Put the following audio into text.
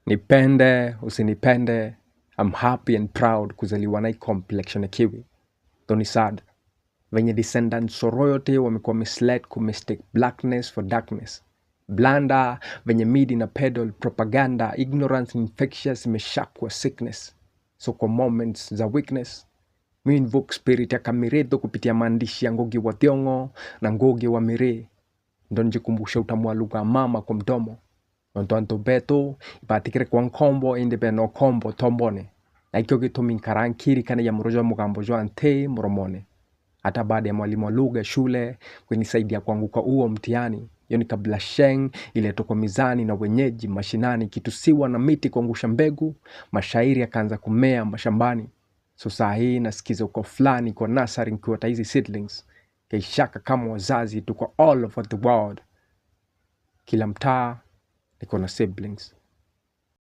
Nipende, usinipende, I'm happy and proud kuzaliwa na hii complexion ya kiwi. Though ni sad. Venye descendants of royalty wamekuwa misled kumistake blackness for darkness. Blanda, venye midi na pedal propaganda, ignorance infectious imeshakwa sickness. So kwa moments za weakness, mi invoke spirit ya Kamiredo kupitia maandishi ya Ngugi wa Thiong'o na Ngugi wa Mire. Ndo njikumbusha utamu wa lugha mama kwa mdomo. Nonto beto ipatikire kwa nkombo inde no kombo tombone na ikyo gitumi nkarankiri kana ya murojo mugambo jo ante muromone hata baada ya mwalimu wa lugha shule kunisaidia kuanguka huo mtihani. Hiyo ni kabla sheng ile toko mizani na wenyeji mashinani kitusiwa na miti kuangusha mbegu mashairi yakaanza kumea mashambani. So saa hii nasikiza uko fulani kwa nasari nikiota hizi seedlings kaishaka kama wazazi tuko all over the world. Kila mtaa niko na siblings.